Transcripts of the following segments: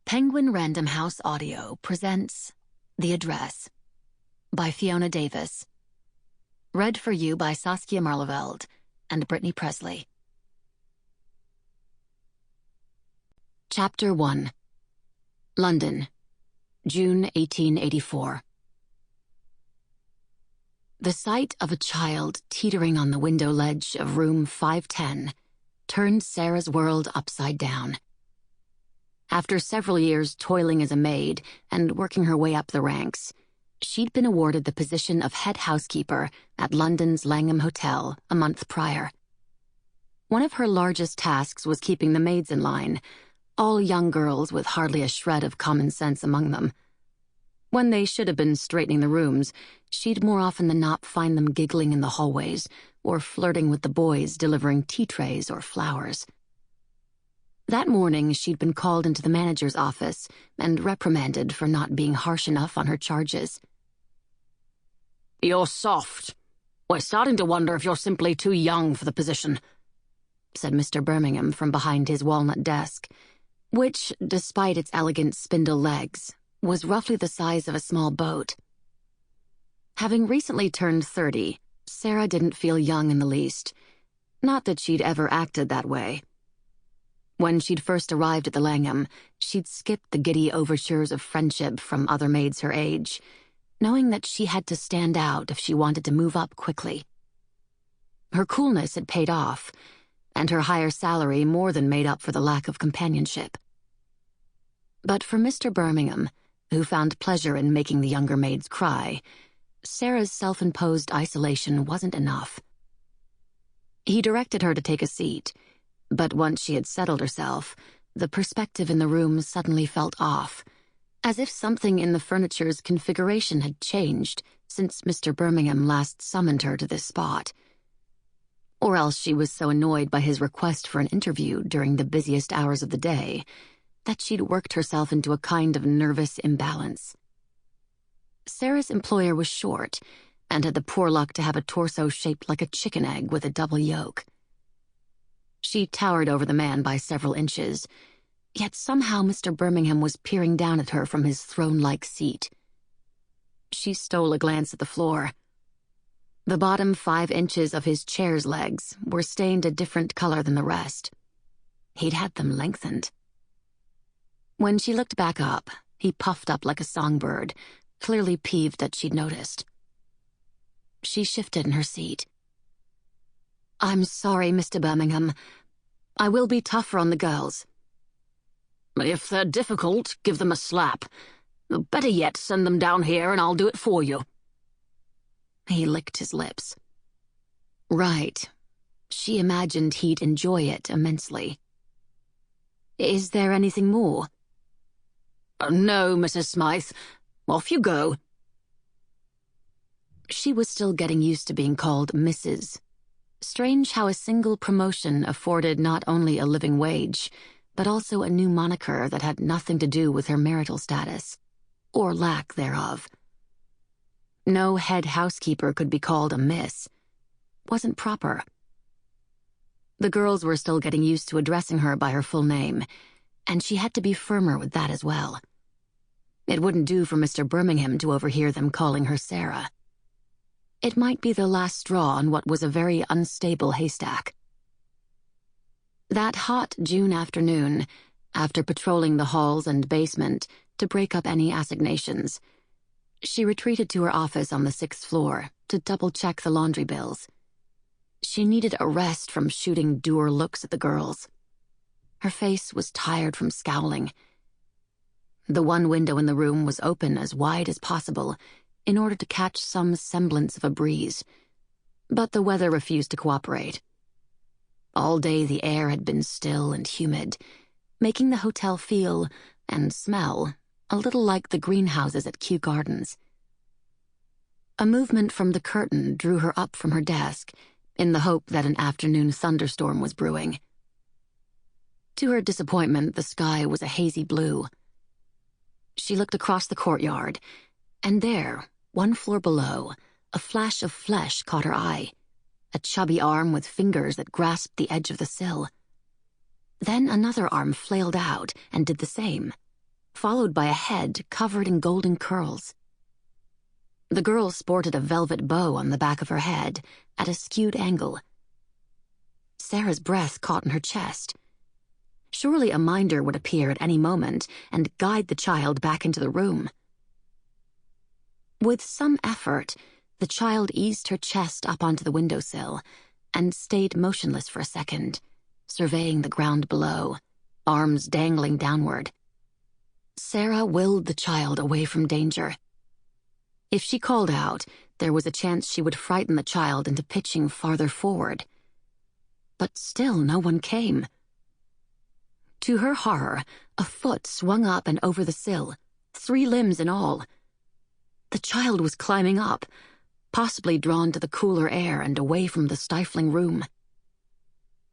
Penguin Random House Audio presents The Address by Fiona Davis. Read for you by Saskia Maarleveld and Brittany Pressley. Chapter 1. London, June 1884. The sight of a child teetering on the window ledge of room 510 turned Sarah's world upside down. After several years toiling as a maid and working her way up the ranks, she'd been awarded the position of head housekeeper at London's Langham Hotel a month prior. One of her largest tasks was keeping the maids in line, all young girls with hardly a shred of common sense among them. When they should have been straightening the rooms, she'd more often than not find them giggling in the hallways or flirting with the boys delivering tea trays or flowers. That morning, she'd been called into the manager's office and reprimanded for not being harsh enough on her charges. "You're soft. We're starting to wonder if you're simply too young for the position," said Mr. Birmingham from behind his walnut desk, which, despite its elegant spindle legs, was roughly the size of a small boat. Having recently turned 30, Sarah didn't feel young in the least. Not that she'd ever acted that way. When she'd first arrived at the Langham, she'd skipped the giddy overtures of friendship from other maids her age, knowing that she had to stand out if she wanted to move up quickly. Her coolness had paid off, and her higher salary more than made up for the lack of companionship. But for Mr. Birmingham, who found pleasure in making the younger maids cry, Sarah's self-imposed isolation wasn't enough. He directed her to take a seat, but once she had settled herself, the perspective in the room suddenly felt off, as if something in the furniture's configuration had changed since Mr. Birmingham last summoned her to this spot. Or else she was so annoyed by his request for an interview during the busiest hours of the day that she'd worked herself into a kind of nervous imbalance. Sarah's employer was short and had the poor luck to have a torso shaped like a chicken egg with a double yolk. She towered over the man by several inches, yet somehow Mr. Birmingham was peering down at her from his throne-like seat. She stole a glance at the floor. The bottom 5 inches of his chair's legs were stained a different color than the rest. He'd had them lengthened. When she looked back up, he puffed up like a songbird, clearly peeved that she'd noticed. She shifted in her seat. "I'm sorry, Mr. Birmingham. I will be tougher on the girls." "If they're difficult, give them a slap. Better yet, send them down here and I'll do it for you." He licked his lips. Right. She imagined he'd enjoy it immensely. "Is there anything more?" "No, Mrs. Smythe. Off you go." She was still getting used to being called Mrs. Strange how a single promotion afforded not only a living wage, but also a new moniker that had nothing to do with her marital status, or lack thereof. No head housekeeper could be called a miss. Wasn't proper. The girls were still getting used to addressing her by her full name, and she had to be firmer with that as well. It wouldn't do for Mr. Birmingham to overhear them calling her Sarah. It might be the last straw on what was a very unstable haystack. That hot June afternoon, after patrolling the halls and basement to break up any assignations, she retreated to her office on the 6th floor to double-check the laundry bills. She needed a rest from shooting dour looks at the girls. Her face was tired from scowling. The one window in the room was open as wide as possible, in order to catch some semblance of a breeze, but the weather refused to cooperate. All day the air had been still and humid, making the hotel feel, and smell, a little like the greenhouses at Kew Gardens. A movement from the curtain drew her up from her desk, in the hope that an afternoon thunderstorm was brewing. To her disappointment, the sky was a hazy blue. She looked across the courtyard, and there, 1 floor below, a flash of flesh caught her eye, a chubby arm with fingers that grasped the edge of the sill. Then another arm flailed out and did the same. followed by a head covered in golden curls. The girl sported a velvet bow on the back of her head at a skewed angle. Sarah's breath caught in her chest. Surely a minder would appear at any moment and guide the child back into the room. With some effort, the child eased her chest up onto the windowsill and stayed motionless for a second, surveying the ground below, arms dangling downward. Sara willed the child away from danger. If she called out, there was a chance she would frighten the child into pitching farther forward. But still no one came. To her horror, a foot swung up and over the sill, 3 limbs in all. The child was climbing up, possibly drawn to the cooler air and away from the stifling room.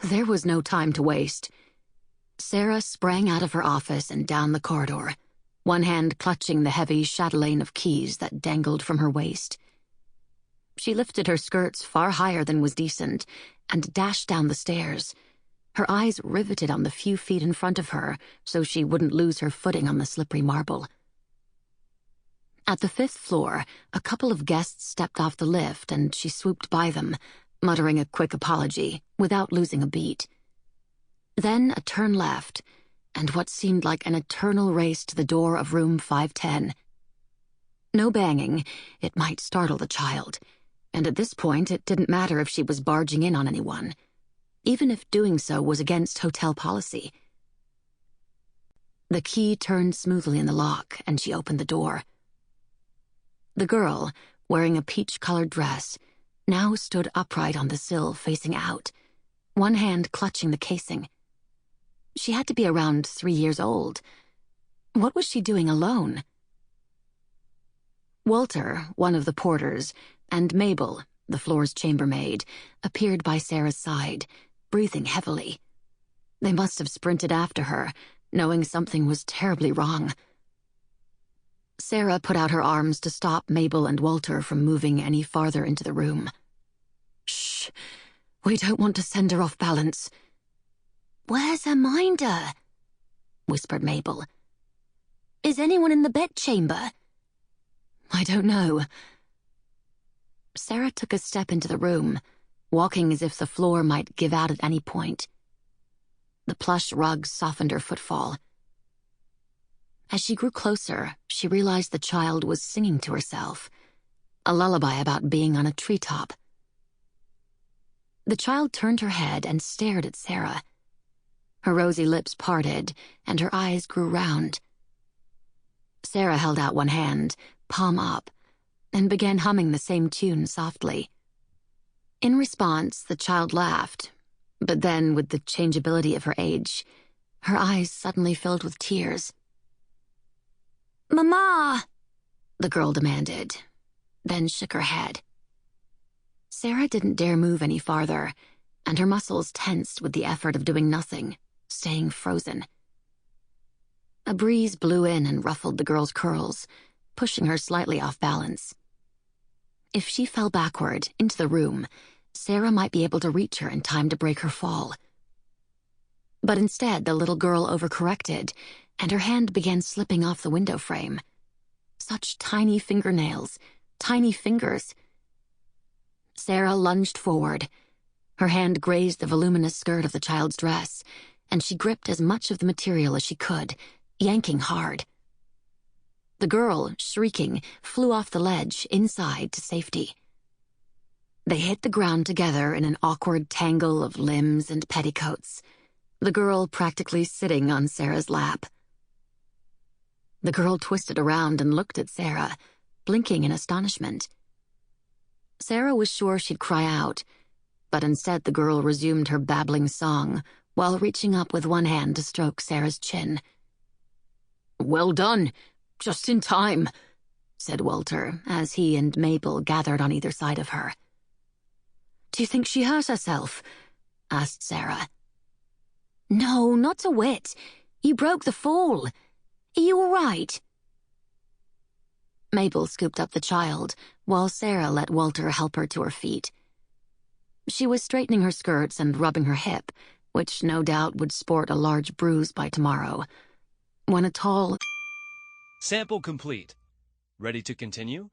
There was no time to waste. Sara sprang out of her office and down the corridor, one hand clutching the heavy chatelaine of keys that dangled from her waist. She lifted her skirts far higher than was decent and dashed down the stairs, her eyes riveted on the few feet in front of her so she wouldn't lose her footing on the slippery marble. At the 5th floor, a couple of guests stepped off the lift and she swooped by them, muttering a quick apology without losing a beat. Then a turn left, and what seemed like an eternal race to the door of room 510. No banging, it might startle the child, and at this point it didn't matter if she was barging in on anyone, even if doing so was against hotel policy. The key turned smoothly in the lock, and she opened the door. The girl, wearing a peach-colored dress, now stood upright on the sill facing out, one hand clutching the casing. She had to be around 3 years old. What was she doing alone? Walter, one of the porters, and Mabel, the floor's chambermaid, appeared by Sara's side, breathing heavily. They must have sprinted after her, knowing something was terribly wrong. Sara put out her arms to stop Mabel and Walter from moving any farther into the room. "Shh, we don't want to send her off balance." "Where's her minder?" whispered Mabel. "Is anyone in the bedchamber?" "I don't know." Sara took a step into the room, walking as if the floor might give out at any point. The plush rugs softened her footfall. As she grew closer, she realized the child was singing to herself, a lullaby about being on a treetop. The child turned her head and stared at Sara. Her rosy lips parted, and her eyes grew round. Sara held out one hand, palm up, and began humming the same tune softly. In response, the child laughed, but then, with the changeability of her age, her eyes suddenly filled with tears. "Mama!" the girl demanded, then shook her head. Sara didn't dare move any farther, and her muscles tensed with the effort of doing nothing, staying frozen. A breeze blew in and ruffled the girl's curls, pushing her slightly off balance. If she fell backward into the room, Sara might be able to reach her in time to break her fall. But instead, the little girl overcorrected, and her hand began slipping off the window frame. Such tiny fingernails, tiny fingers. Sara lunged forward. Her hand grazed the voluminous skirt of the child's dress, and she gripped as much of the material as she could, yanking hard. The girl, shrieking, flew off the ledge, inside to safety. They hit the ground together in an awkward tangle of limbs and petticoats, the girl practically sitting on Sara's lap. The girl twisted around and looked at Sara, blinking in astonishment. Sara was sure she'd cry out, but instead the girl resumed her babbling song while reaching up with one hand to stroke Sara's chin. "Well done, just in time," said Walter, as he and Mabel gathered on either side of her. "Do you think she hurt herself?" asked Sara. "No, not a whit. You broke the fall. Are you all right?" Mabel scooped up the child, while Sara let Walter help her to her feet. She was straightening her skirts and rubbing her hip, which no doubt would sport a large bruise by tomorrow, when a tall Sample complete. Ready to continue?